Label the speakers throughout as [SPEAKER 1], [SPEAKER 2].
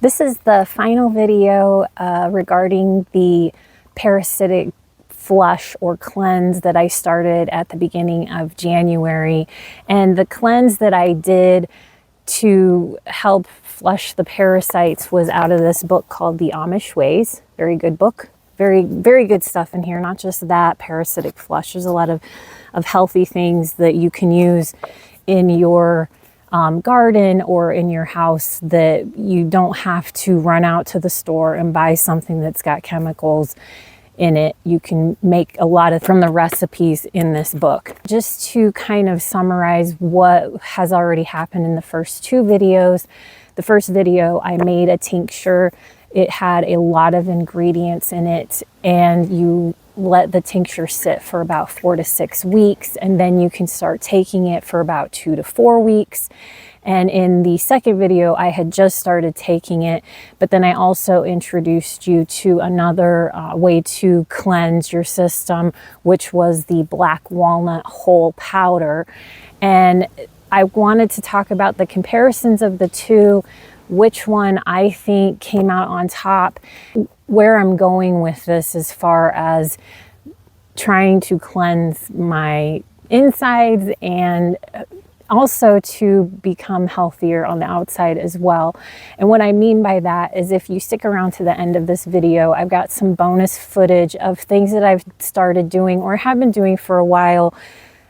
[SPEAKER 1] This is the final video regarding the parasitic flush or cleanse that I started at the beginning of January. And the cleanse that I did to help flush the parasites was out of this book called The Amish Ways. Very good book. Very, very good stuff in here. Not just that, parasitic flush. There's a lot of healthy things that you can use in your garden or in your house that you don't have to run out to the store and buy something that's got chemicals in it. You can make a lot from the recipes in this book. Just to kind of summarize what has already happened in the first two videos. The first video, I made a tincture. It had a lot of ingredients in it, and you let the tincture sit for about 4 to 6 weeks, and then you can start taking it for about 2 to 4 weeks. And in the second video, I had just started taking it, but then I also introduced you to another way to cleanse your system, which was the black walnut whole powder. And I wanted to talk about the comparisons of the two, which one I think came out on top, where I'm going with this as far as trying to cleanse my insides and also to become healthier on the outside as well. And what I mean by that is, if you stick around to the end of this video, I've got some bonus footage of things that I've started doing or have been doing for a while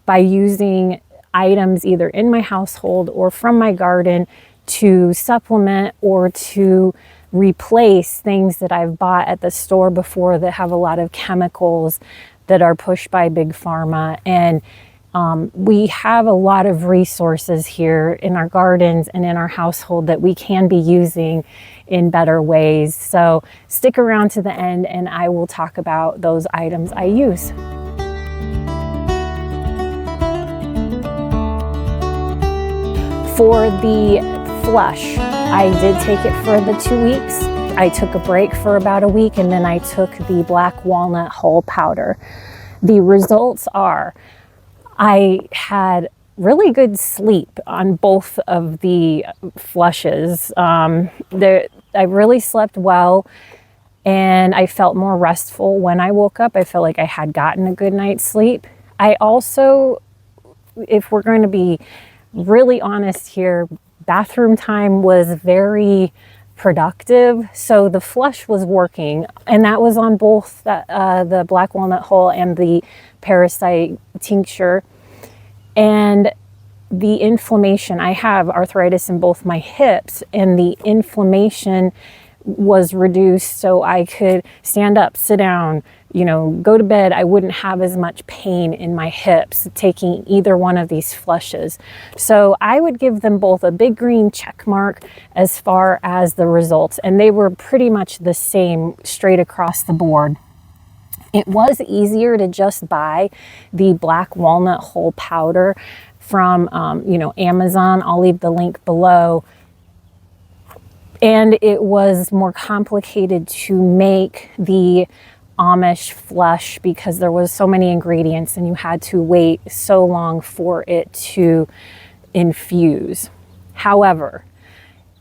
[SPEAKER 1] by using items either in my household or from my garden to supplement or to replace things that I've bought at the store before that have a lot of chemicals that are pushed by Big Pharma. And we have a lot of resources here in our gardens and in our household that we can be using in better ways. So stick around to the end and I will talk about those items I use. For the flush, I did take it for the 2 weeks. I took a break for about a week, and then I took the black walnut whole powder. The results are, I had really good sleep on both of the flushes. I really slept well, and I felt more restful when I woke up. I felt like I had gotten a good night's sleep. I also, if we're going to be really honest here, bathroom time was very productive. So the flush was working, and that was on both the black walnut whole and the parasite tincture. And the inflammation, I have arthritis in both my hips, and the inflammation was reduced so I could stand up, sit down, go to bed. I wouldn't have as much pain in my hips taking either one of these flushes. So I would give them both a big green check mark as far as the results. And they were pretty much the same straight across the board. It was easier to just buy the black walnut whole powder from, Amazon. I'll leave the link below. And it was more complicated to make the Amish flush because there was so many ingredients and you had to wait so long for it to infuse. However,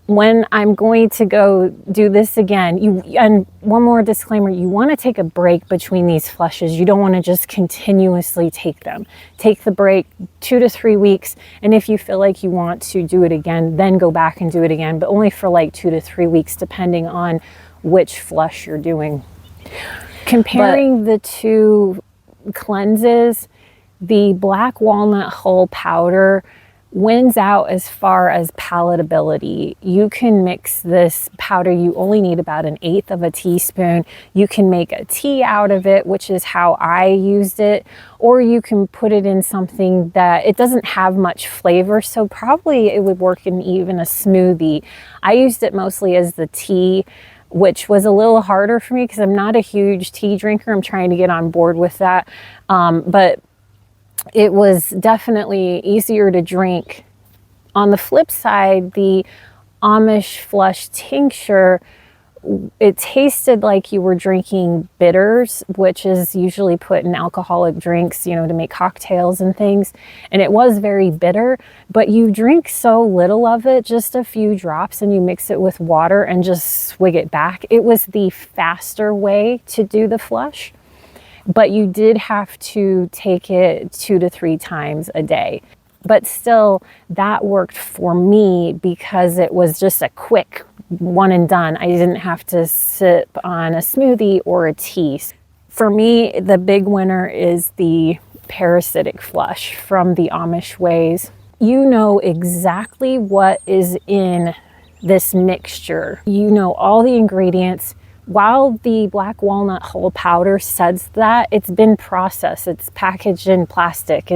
[SPEAKER 1] when I'm going to go do this again, and one more disclaimer, you want to take a break between these flushes. You don't want to just continuously take them. Take the break 2 to 3 weeks, and if you feel like you want to do it again, then go back and do it again, but only for like 2 to 3 weeks, depending on which flush you're doing. Comparing the two cleanses, the black walnut whole powder wins out as far as palatability. You can mix this powder, you only need about 1/8 of a teaspoon. You can make a tea out of it, which is how I used it, or you can put it in something that it doesn't have much flavor, so probably it would work in even a smoothie. I used it mostly as the tea, which was a little harder for me because I'm not a huge tea drinker. I'm trying to get on board with that, but it was definitely easier to drink. On the flip side, the Amish Flush tincture it tasted like you were drinking bitters, which is usually put in alcoholic drinks, you know, to make cocktails and things. And it was very bitter, but you drink so little of it, just a few drops, and you mix it with water and just swig it back. It was the faster way to do the flush, but you did have to take it 2 to 3 times a day. But still, that worked for me because it was just a quick one and done. I didn't have to sip on a smoothie or a tea. For me, the big winner is the Parasitic Flush from the Amish Ways. You know exactly what is in this mixture. You know all the ingredients. While the black walnut hull powder says that, it's been processed. It's packaged in plastic.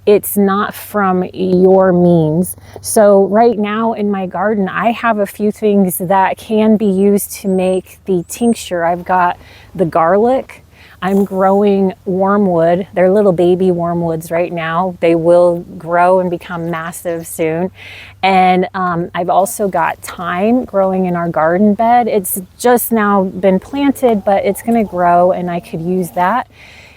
[SPEAKER 1] It's not from your means. So right now in my garden, I have a few things that can be used to make the tincture. I've got the garlic. I'm growing wormwood. They're little baby wormwoods right now. They will grow and become massive soon. And I've also got thyme growing in our garden bed. It's just now been planted, but it's gonna grow and I could use that.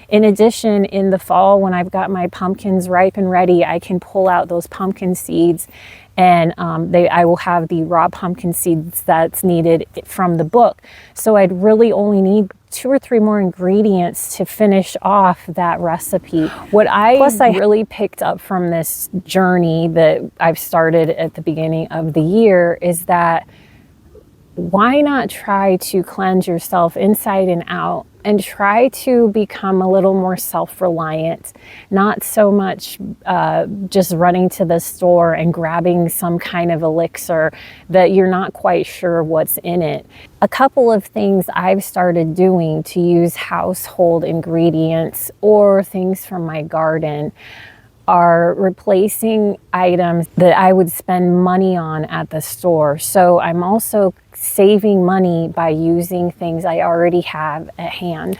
[SPEAKER 1] In addition, in the fall, when I've got my pumpkins ripe and ready, I can pull out those pumpkin seeds, and I will have the raw pumpkin seeds that's needed from the book. So I'd really only need 2 or 3 more ingredients to finish off that recipe. What I really picked up from this journey that I've started at the beginning of the year is that why not try to cleanse yourself inside and out and try to become a little more self-reliant, not so much just running to the store and grabbing some kind of elixir that you're not quite sure what's in it. A couple of things I've started doing to use household ingredients or things from my garden are replacing items that I would spend money on at the store. So I'm also saving money by using things I already have at hand.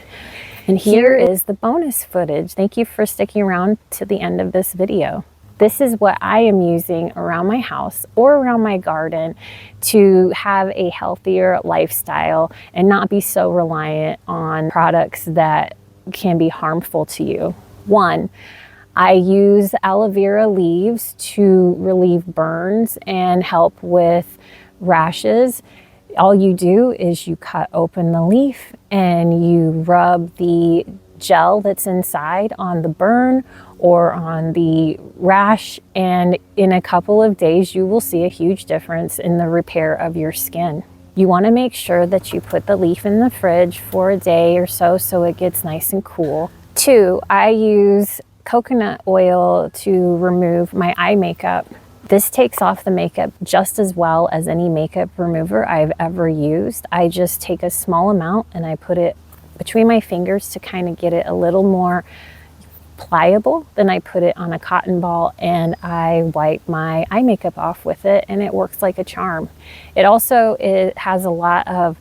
[SPEAKER 1] And here is the bonus footage. Thank you for sticking around to the end of this video. This is what I am using around my house or around my garden to have a healthier lifestyle and not be so reliant on products that can be harmful to you. 1, I use aloe vera leaves to relieve burns and help with rashes. All you do is you cut open the leaf and you rub the gel that's inside on the burn or on the rash, and in a couple of days you will see a huge difference in the repair of your skin. You want to make sure that you put the leaf in the fridge for a day or so it gets nice and cool. 2, I use coconut oil to remove my eye makeup. This takes off the makeup just as well as any makeup remover I've ever used. I just take a small amount and I put it between my fingers to kind of get it a little more pliable. Then I put it on a cotton ball and I wipe my eye makeup off with it, and it works like a charm. It has a lot of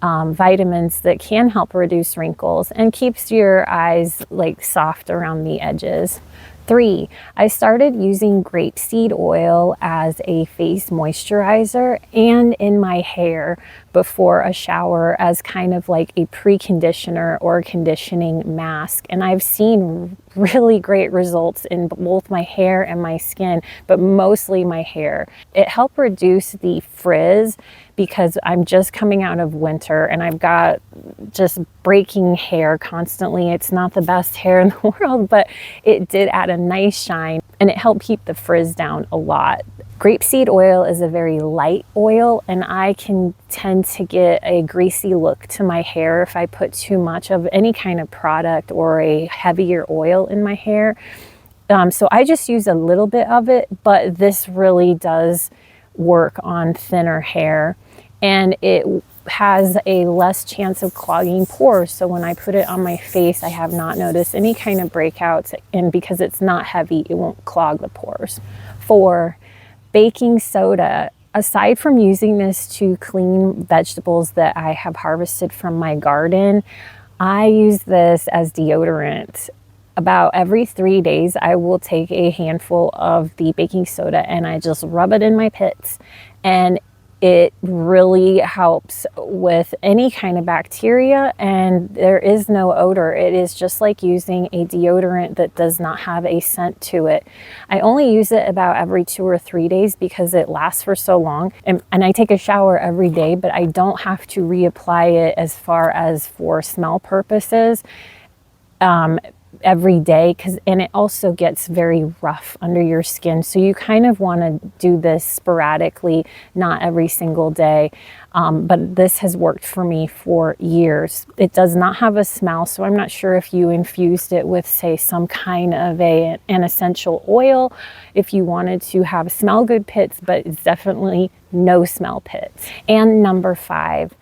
[SPEAKER 1] vitamins that can help reduce wrinkles and keeps your eyes like soft around the edges. 3, I started using grapeseed oil as a face moisturizer and in my hair before a shower as kind of like a preconditioner or conditioning mask. And I've seen really great results in both my hair and my skin, but mostly my hair. It helped reduce the frizz because I'm just coming out of winter and I've got just breaking hair constantly. It's not the best hair in the world, but it did add a nice shine and it helped keep the frizz down a lot. Grapeseed oil is a very light oil, and I can tend to get a greasy look to my hair if I put too much of any kind of product or a heavier oil in my hair. So I just use a little bit of it, but this really does work on thinner hair, and it has a less chance of clogging pores. So when I put it on my face, I have not noticed any kind of breakouts, and because it's not heavy, it won't clog the pores. 4, baking soda. Aside from using this to clean vegetables that I have harvested from my garden, I use this as deodorant. About every 3 days, I will take a handful of the baking soda and I just rub it in my pits, and It really helps with any kind of bacteria, and there is no odor. It is just like using a deodorant that does not have a scent to it. I only use it about every 2 or 3 days because it lasts for so long. And I take a shower every day, but I don't have to reapply it as far as for smell purposes every day, and it also gets very rough under your skin. So you kind of want to do this sporadically, not every single day. But this has worked for me for years. It does not have a smell, so I'm not sure if you infused it with, say, some kind of an essential oil, if you wanted to have smell good pits, but it's definitely no smell pits. And number 5,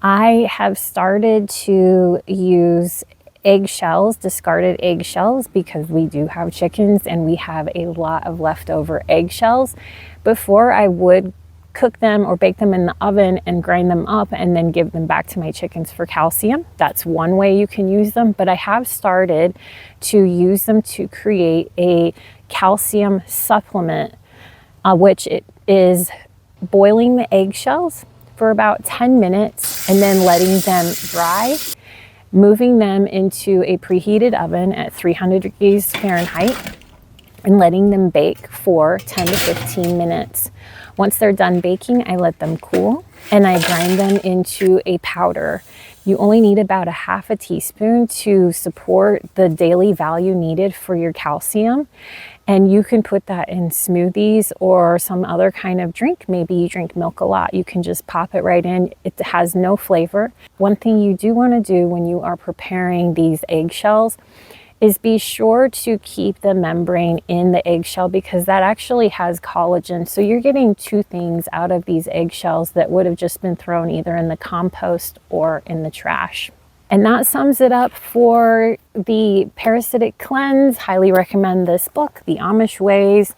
[SPEAKER 1] I have started to use eggshells, discarded eggshells, because we do have chickens and we have a lot of leftover eggshells. Before, I would cook them or bake them in the oven and grind them up and then give them back to my chickens for calcium. That's one way you can use them, but I have started to use them to create a calcium supplement, which it is boiling the eggshells for about 10 minutes and then letting them dry, moving them into a preheated oven at 300 degrees Fahrenheit and letting them bake for 10 to 15 minutes. Once they're done baking, I let them cool and I grind them into a powder. You only need about a half a teaspoon to support the daily value needed for your calcium. And you can put that in smoothies or some other kind of drink. Maybe you drink milk a lot. You can just pop it right in. It has no flavor. One thing you do want to do when you are preparing these eggshells is be sure to keep the membrane in the eggshell, because that actually has collagen. So you're getting 2 things out of these eggshells that would have just been thrown either in the compost or in the trash. And that sums it up for the parasitic cleanse. Highly recommend this book, The Amish Ways,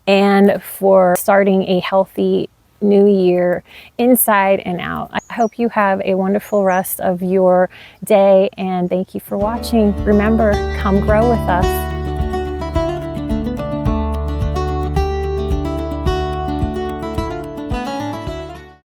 [SPEAKER 1] and for starting a healthy new year inside and out. I hope you have a wonderful rest of your day, and thank you for watching. Remember, come grow with us.